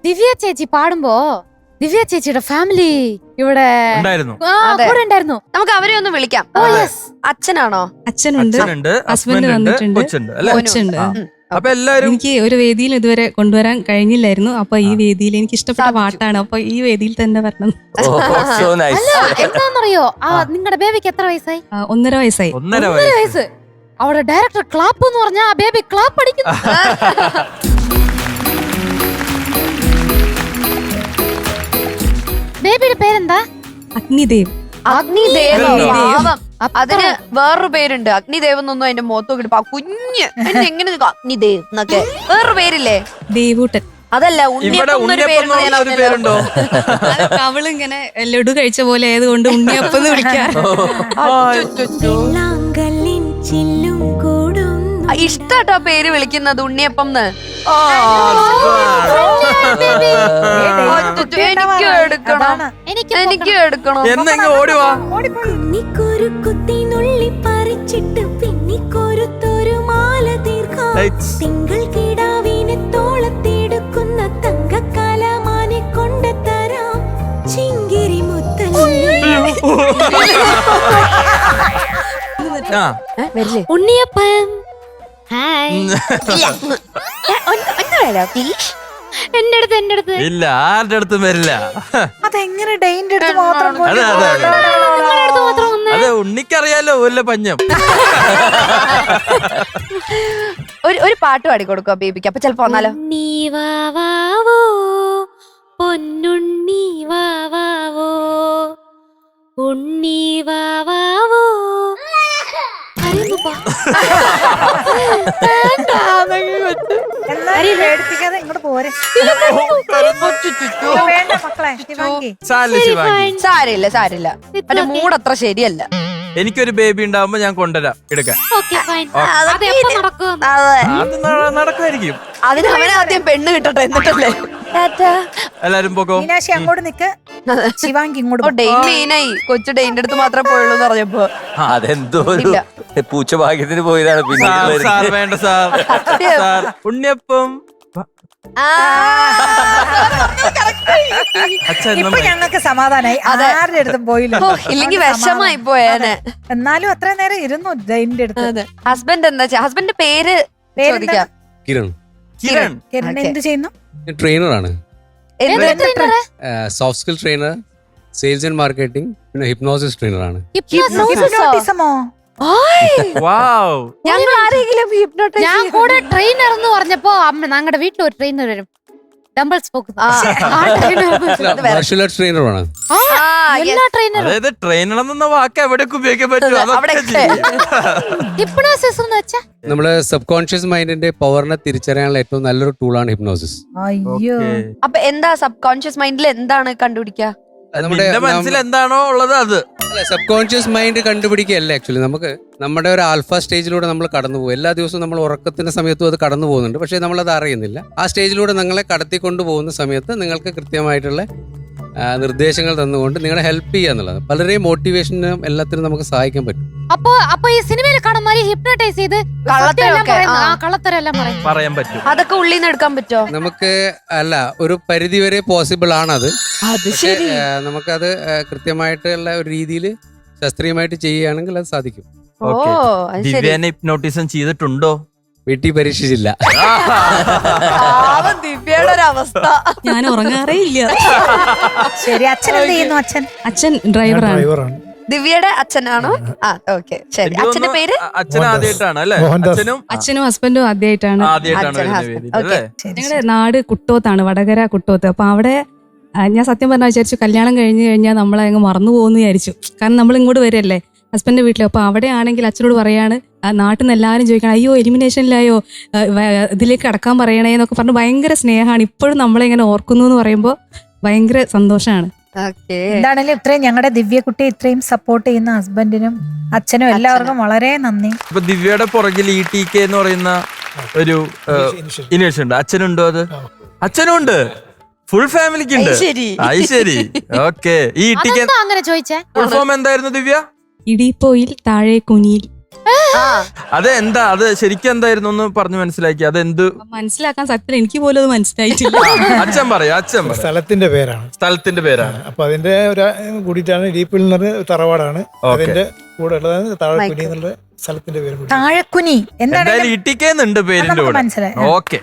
ദിവ്യ ചേച്ചി പാടുമ്പോ ദിവ്യ ചേച്ചിയുടെ ഫാമിലി ഇവിടെ കൂടെ ഉണ്ടായിരുന്നു. നമുക്ക് അവരെ ഒന്ന് വിളിക്കാം. അച്ഛനാണോ? അച്ഛനുണ്ട്, ഹസ്ബൻഡ് വന്നിട്ടുണ്ട്, കൊച്ചുണ്ട്. അപ്പൊ എല്ലാരും എനിക്ക് ഒരു വേദിയിൽ ഇതുവരെ കൊണ്ടുവരാൻ കഴിഞ്ഞില്ലായിരുന്നു. അപ്പൊ ഈ വേദിയിൽ എനിക്ക് ഇഷ്ടപ്പെട്ട പാട്ടാണ്. അപ്പൊ ഈ വേദിയിൽ തന്നെ വരണം. എന്താണെന്നറിയോ, നിങ്ങളുടെ ബേബിക്ക് എത്ര വയസ്സായി? 1.5 വയസ്സായി. 1.5 വയസ്സ്. അവിടെ ഡയറക്ടർ ക്ലാപ്പ് എന്ന് പറഞ്ഞാ ആ ബേബി ക്ലാപ്പ് അടിക്കുന്നു. ബേബിയുടെ പേരെന്താ? അഗ്നിദേവ്. അഗ്നിദേവ്. അതിന് വേറൊരു പേരുണ്ട്, അഗ്നിദേവ് എന്നൊന്നും അതിന്റെ മുഖത്ത് കിടപ്പ കുഞ്ഞ് എങ്ങനെ അഗ്നിദേവ് എന്നൊക്കെ വേറൊരു പേരില്ലേ? ദേവൂട്ടൻ. അതല്ല, ഉണ്ണിയപ്പം പേരുണ്ടോ? അവളിങ്ങനെ ലഡു കഴിച്ച പോലെ ആയതുകൊണ്ട് ഉണ്ണിയപ്പം വിളിക്കാം. ഇഷ്ടാട്ടോ പേര് വിളിക്കുന്നത് ഉണ്ണിയപ്പം. എനിക്ക് എടുക്കണം. എന്നെങ്കിൽ ഓടിവാ. ഉണ്ണിയപ്പം. എന്റെ അടുത്ത് ഇല്ല, ആരുടെ അടുത്തും വരില്ല. അതെങ്ങനെ ഡെയിന്റെ അടുത്ത് മാത്രം? അതെ, ഉണ്ണിക്കറിയാലോ വല്ല പഞ്ഞം. ഒരു പാട്ട് പാടി കൊടുക്കുക ബേബിക്ക്, അപ്പൊ ചെലപ്പോ വന്നാലോ. ഉണ്ണി വാവാവോ പൊന്നുണ്ണി വാവാവോ ഉണ്ണി വാവാവോ. പേടിപ്പിക്കാതെ ഇങ്ങോട്ട് പോരെ. വേണ്ട മക്കളെ, സാരില്ല സാരില്ല, അതിന്റെ മൂഡ് അത്ര ശരിയല്ല. എനിക്കൊരു ബേബി ഉണ്ടാവുമ്പോ ഞാൻ കൊണ്ടുവരാം എടുക്കാൻ. നടക്കുമായിരിക്കും. അതിന് അവനെ ആദ്യം പെണ്ണ് കിട്ടട്ടെ, എന്നിട്ടല്ലേ. എല്ലാരും പോകോ. മീനാക്ഷി അങ്ങോട്ട് നിക്ക്, ശിവാങ്കി ഇങ്ങോട്ട്. മെയിനായി കൊച്ചു ഡെയിന്റെ അടുത്ത് മാത്രമേ പോയുള്ളൂ എന്ന് പറഞ്ഞപ്പോ അതെന്തോ പൂച്ച ഭാഗ്യത്തിന് പോയതാണ്. പിന്നെ വേണ്ട സാർ, ഉണ്ണിയപ്പം. ഇപ്പൊ ഞങ്ങൾക്ക് സമാധാനായി, ആരുടെ അടുത്തും പോയില്ല. ഇല്ലെങ്കിൽ വിഷമായി പോയേനെ. എന്നാലും അത്രയും നേരം ഇരുന്നു ഡെയിന്റെ അടുത്ത്. ഹസ്ബൻഡ് എന്താ? ഹസ്ബൻഡിന്റെ പേര് ചോദിക്കാം. കിരൺ. കിരൺ. കിരൺ എന്ത് ചെയ്യുന്നു? ട്രെയിനറാണ്. Soft skill trainer, sales and marketing, പിന്നെ ഹിപ്നോസിസ് ട്രെയിനറാണ്. ഹിപ്നോട്ടിസമോ? ഞങ്ങൾ ആരെങ്കിലും ഞാൻ കൂടെ ട്രെയിനർ എന്ന് പറഞ്ഞപ്പോ ഞങ്ങളുടെ വീട്ടിൽ ഒരു ട്രെയിനർ വരും, ഡംബിൾസ് ട്രെയിനറാണ്. അതായത് ട്രെയിനർ എന്ന വാക്ക് എവിടെയൊക്കെ ഉപയോഗിക്കാൻ പറ്റും. ഹിപ്നോസിസ് എന്ന് വെച്ചാ നമ്മുടെ സബ് കോൺഷ്യസ് മൈൻഡിന്റെ പവറിനെ തിരിച്ചറിയാനുള്ള ഏറ്റവും നല്ലൊരു ടൂളാണ് ഹിപ്നോസിസ്. അയ്യോ, അപ്പൊ എന്താ സബ് കോൺഷ്യസ് മൈൻഡിൽ എന്താണ് കണ്ടുപിടിക്കുക? നമ്മുടെ മനസ്സിൽ എന്താണോ ഉള്ളത് അത്. സബ് കോൺഷ്യസ് മൈൻഡ് കണ്ടുപിടിക്കുകയല്ല ആക്ച്വലി. നമുക്ക് നമ്മുടെ ഒരു ആൽഫ സ്റ്റേജിലൂടെ നമ്മൾ കടന്നു പോകും. എല്ലാ ദിവസവും നമ്മൾ ഉറക്കത്തിന്റെ സമയത്തും അത് കടന്നു പോകുന്നുണ്ട്, പക്ഷേ നമ്മളത് അറിയുന്നില്ല. ആ സ്റ്റേജിലൂടെ നിങ്ങളെ കടത്തിക്കൊണ്ടു പോകുന്ന സമയത്ത് നിങ്ങൾക്ക് കൃത്യമായിട്ടുള്ള നിർദ്ദേശങ്ങൾ തന്നുകൊണ്ട് നിങ്ങളെ ഹെൽപ്പ് ചെയ്യുക എന്നുള്ളത് പലരെയും മോട്ടിവേഷനും എല്ലാത്തിനും നമുക്ക് സഹായിക്കാൻ പറ്റും. അപ്പൊ ഈ സിനിമയിൽ കാണുമ്പോൾ ഹിപ്നോട്ടൈസ് ചെയ്ത് കള്ളത്തരെല്ലാം പറയാൻ പറ്റും. അതൊക്കെ ഉള്ളിൽ നിന്ന് എടുക്കാൻ പറ്റുമോ? നമുക്ക് അല്ല, ഒരു പരിധി വരെ പോസിബിൾ ആണത്. നമുക്കത് കൃത്യമായിട്ടുള്ള ഒരു രീതിയിൽ ശാസ്ത്രീയമായിട്ട് ചെയ്യുകയാണെങ്കിൽ അത് സാധിക്കും. ദിവ്യനെ ഹിപ്നോട്ടിസം ചെയ്തിട്ടുണ്ടോ? വീട്ടിൽ പരീക്ഷിച്ചില്ല. ദിവ്യയുടെ ഒരു അവസ്ഥ, ഞാൻ ഉറങ്ങാറേ ഇല്ല. ശരി, അച്ഛൻ എന്ത് ചെയ്യുന്നു? അച്ഛൻ ഡ്രൈവറാണ്. ദിവ്യയുടെ അച്ഛനാണോ? ഓക്കെ, ശരി. അച്ഛന്റെ പേര്? അച്ഛൻ ആദ്യമായിട്ടാണ് അല്ലേ? അച്ഛനും ഹസ്ബൻഡും ആദ്യമായിട്ടാണ്. ഞങ്ങളുടെ നാട് കുട്ടോത്താണ്, വടകര കുട്ടോത്ത്. അപ്പൊ അവിടെ ഞാൻ സത്യം പറഞ്ഞാൽ വിചാരിച്ചു കല്യാണം കഴിഞ്ഞ് കഴിഞ്ഞാൽ നമ്മളെ അങ്ങ് മറന്നു പോകുന്നു വിചാരിച്ചു. കാരണം നമ്മൾ ഇങ്ങോട്ട് വരല്ലേ ഹസ്ബൻഡിന്റെ വീട്ടിൽ. അപ്പൊ അവിടെ ആണെങ്കിൽ അച്ഛനോട് പറയാണ്, നാട്ടിൽ നിന്ന് എല്ലാവരും ചോദിക്കണം, അയ്യോ എലിമിനേഷനിലായോ, ഇതിലേക്ക് കടക്കാൻ പറയണേ എന്നൊക്കെ പറഞ്ഞ് ഭയങ്കര സ്നേഹമാണ്. ഇപ്പോഴും നമ്മളെ ഇങ്ങനെ ഓർക്കുന്നു എന്ന് പറയുമ്പോൾ ഭയങ്കര സന്തോഷമാണ്. എന്താണെങ്കിലും ഇത്രയും ഞങ്ങളുടെ ദിവ്യക്കുട്ടിയെ ഇത്രയും സപ്പോർട്ട് ചെയ്യുന്ന ഹസ്ബൻഡിനും അച്ഛനും എല്ലാവർക്കും വളരെ നന്ദി. ഇപ്പൊ ദിവ്യയുടെ പുറകിൽ ETK എന്ന് പറയുന്ന ഒരു ഇനിഷ്യേറ്റീവ് ഉണ്ട്. അച്ഛനുണ്ടോ? അത് അച്ഛനും ഉണ്ട്, ഫുൾ ഫാമിലിക്ക് ഉണ്ട്. ശരി, ഓക്കെ. ഈ ETK അങ്ങനെ ചോദിച്ചേ ഫുൾ ഫോം എന്തായിരുന്നു ദിവ്യ? ഇടിപ്പോയിൽ താഴെ കുനിയിൽ. അത് എന്താ, അത് ശരിക്കും എന്തായിരുന്നു ഒന്ന് പറഞ്ഞു മനസ്സിലാക്കി. അതെന്ത് മനസ്സിലാക്കാൻ സത്യം എനിക്ക് പോലും അത് മനസ്സിലായിട്ടില്ല. അച്ഛൻ പറയാ, അച്ഛൻ പറയാം. സ്ഥലത്തിന്റെ പേരാണ്. സ്ഥലത്തിന്റെ പേരാണ്. അപ്പൊ അതിന്റെ ഒരു കൂടിയിട്ടാണ് ഇരിപ്പിൽ നിന്ന് തറവാടാണ്. അതിന്റെ കൂടെ ഉള്ളതാണ് താഴെക്കുനി എന്നുള്ള സ്ഥലത്തിന്റെ പേര്. താഴെക്കുനി എന്തായാലും ഇട്ടിക്കേന്നുണ്ട് പേരിന്റെ കൂടെ. മനസ്സിലായി. ഓക്കെ.